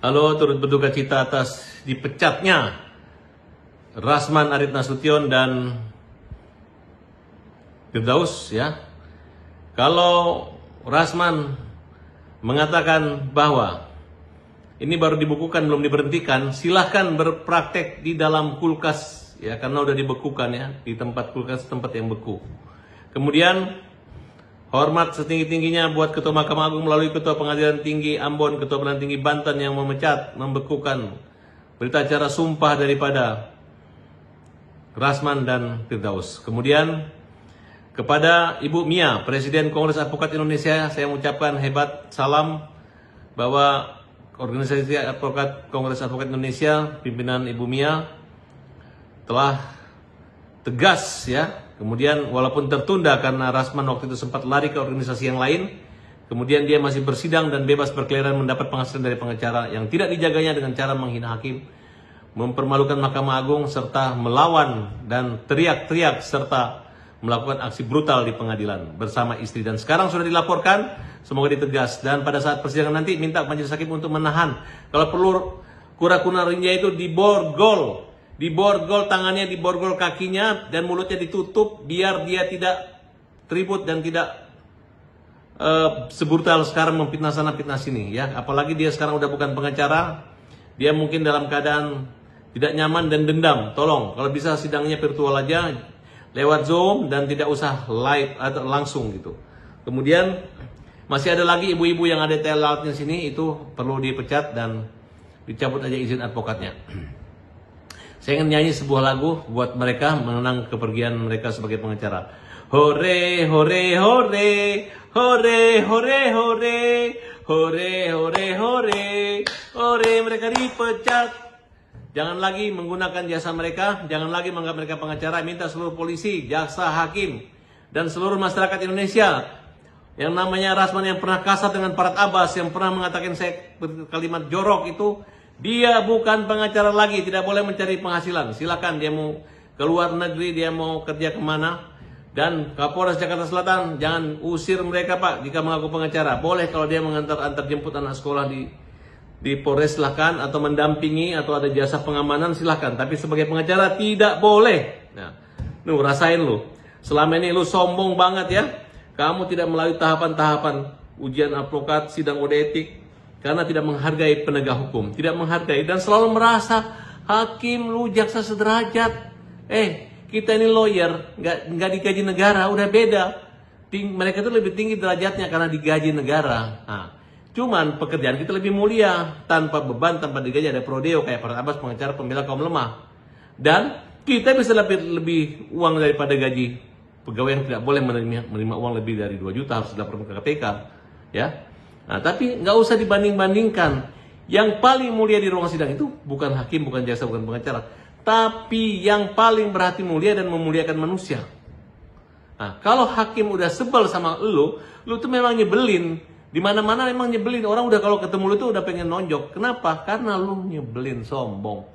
Halo, turut berduka cita atas dipecatnya Rasman Arit Nasution dan Firdaus ya. Kalau Rasman mengatakan bahwa ini baru dibukukan belum diberhentikan, silahkan berpraktek di dalam kulkas ya, karena udah dibekukan ya, di tempat kulkas tempat yang beku. Kemudian hormat setinggi-tingginya buat Ketua Mahkamah Agung melalui Ketua Pengadilan Tinggi Ambon, Ketua Pengadilan Tinggi Banten yang memecat, membekukan berita acara sumpah daripada Rasman dan Firdaus. Kemudian kepada Ibu Mia, Presiden Kongres Advokat Indonesia, saya mengucapkan hebat salam bahwa Organisasi Advokat Kongres Advokat Indonesia, pimpinan Ibu Mia telah tegas ya. Kemudian walaupun tertunda karena Rasman waktu itu sempat lari ke organisasi yang lain, kemudian dia masih bersidang dan bebas berkeliaran mendapat penghasilan dari pengacara yang tidak dijaganya dengan cara menghina hakim, mempermalukan Mahkamah Agung, serta melawan dan teriak-teriak serta melakukan aksi brutal di pengadilan bersama istri, dan sekarang sudah dilaporkan, semoga ditegas, dan pada saat persidangan nanti minta majelis hakim untuk menahan, kalau perlu kura-kura rinja itu diborgol tangannya, diborgol kakinya, dan mulutnya ditutup biar dia tidak ribut dan tidak sebrutal sekarang memfitnah sana fitnah sini ya. Apalagi dia sekarang udah bukan pengacara, dia mungkin dalam keadaan tidak nyaman dan dendam. Tolong kalau bisa sidangnya virtual aja, lewat Zoom, dan tidak usah live atau langsung gitu. Kemudian masih ada lagi ibu-ibu yang ada lautnya sini, itu perlu dipecat dan dicabut aja izin advokatnya. Saya ingin nyanyi sebuah lagu buat mereka mengenang kepergian mereka sebagai pengacara. Hore hore hore, hore hore hore, hore hore hore, hore mereka dipecat. Jangan lagi menggunakan jasa mereka, jangan lagi menganggap mereka pengacara. Minta seluruh polisi, jaksa, hakim, dan seluruh masyarakat Indonesia yang namanya Rasman yang pernah kasar dengan Parat Abbas, yang pernah mengatakan saya kalimat jorok itu, dia bukan pengacara lagi, tidak boleh mencari penghasilan. Silakan dia mau ke luar negeri, dia mau kerja kemana. Dan Kapolres Jakarta Selatan jangan usir mereka Pak jika mengaku pengacara. Boleh kalau dia mengantar jemput anak sekolah di Polres silahkan, atau mendampingi, atau ada jasa pengamanan silahkan. Tapi sebagai pengacara tidak boleh. Nah, lu rasain lu. Selama ini lu sombong banget ya. Kamu tidak melalui tahapan-tahapan ujian advokat, sidang kode etik, karena tidak menghargai penegak hukum, tidak menghargai, dan selalu merasa hakim lu jaksa sederajat. Kita ini lawyer, nggak digaji negara, udah beda. Mereka itu lebih tinggi derajatnya karena digaji negara. Nah, cuman pekerjaan kita lebih mulia, tanpa beban, tanpa digaji, ada prodeo kayak Parat Abbas, pengacara pembela kaum lemah. Dan kita bisa lebih uang daripada gaji pegawai yang tidak boleh menerima uang lebih dari 2 juta, harus dilaporkan ke KPK, ya. Nah, tapi nggak usah dibanding-bandingkan. Yang paling mulia di ruang sidang itu bukan hakim, bukan jaksa, bukan pengacara, tapi yang paling berhati mulia dan memuliakan manusia. Nah, kalau hakim udah sebel sama lu tuh memang nyebelin. Di mana-mana memang nyebelin. Orang udah kalau ketemu lu tuh udah pengen nonjok. Kenapa? Karena lu nyebelin, sombong.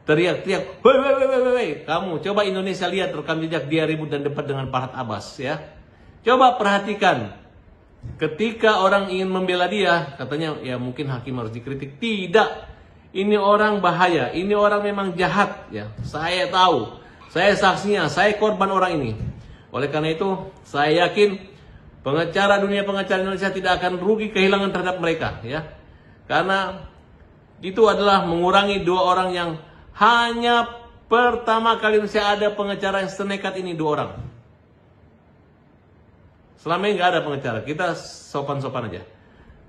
Teriak-teriak, woi, kamu coba Indonesia lihat rekam jejak dia ribut dan debat dengan Parat Abbas ya. Coba perhatikan. Ketika orang ingin membela dia, katanya ya mungkin hakim harus dikritik. Tidak. Ini orang bahaya, ini orang memang jahat ya. Saya tahu, saya saksinya, saya korban orang ini. Oleh karena itu, saya yakin dunia pengacara Indonesia tidak akan rugi kehilangan terhadap mereka ya. Karena itu adalah mengurangi 2 orang yang hanya pertama kali Indonesia ada pengacara yang senekat ini, 2 orang. Selama ini nggak ada pengacara, kita sopan-sopan aja.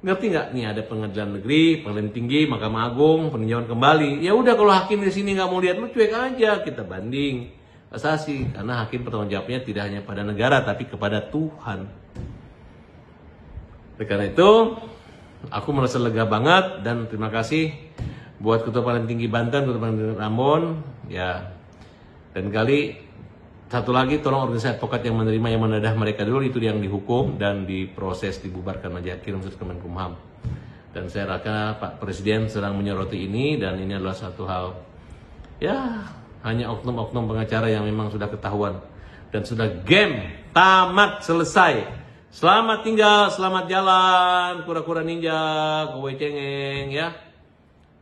Ngerti nggak? Nih ada pengadilan negeri, pengadilan tinggi, Mahkamah Agung, peninjauan kembali. Ya udah kalau hakim di sini nggak mau lihat, lu cuek aja, kita banding kasasi. Karena hakim bertanggung jawabnya tidak hanya pada negara, tapi kepada Tuhan. Oleh karena itu, aku merasa lega banget dan terima kasih buat Ketua Pengadilan Tinggi Banten, Ketua Pengadilan Ambon, ya. Dan kali satu lagi, tolong organisasi advokat yang menerima, yang menedah mereka dulu, itu yang dihukum dan diproses, dibubarkan aja, kirim ke Kemenkumham. Dan saya rasa Pak Presiden sedang menyoroti ini, dan ini adalah satu hal, ya hanya oknum-oknum pengacara yang memang sudah ketahuan dan sudah game, tamat, selesai. Selamat tinggal, selamat jalan, kura-kura ninja, kowe cengeng ya.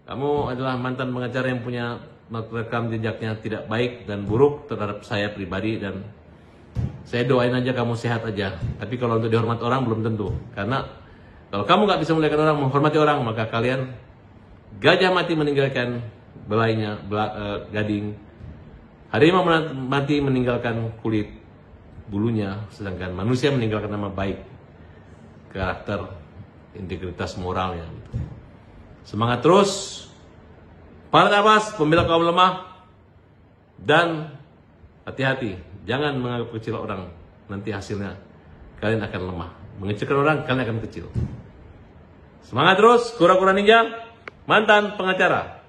Kamu adalah mantan pengacara yang punya rekam jejaknya tidak baik dan buruk terhadap saya pribadi, dan saya doain aja kamu sehat aja. Tapi kalau untuk dihormati orang belum tentu. Karena kalau kamu nggak bisa memuliakan orang, menghormati orang, maka kalian gajah mati meninggalkan belainya, gading. Harimau mati meninggalkan kulit bulunya, sedangkan manusia meninggalkan nama baik, karakter, integritas moralnya. Semangat terus, para Abbas, pembela kaum lemah, dan hati-hati, jangan menganggap kecil orang, nanti hasilnya kalian akan lemah. Mengecilkan orang, kalian akan kecil. Semangat terus, kura-kura ninja, mantan pengacara.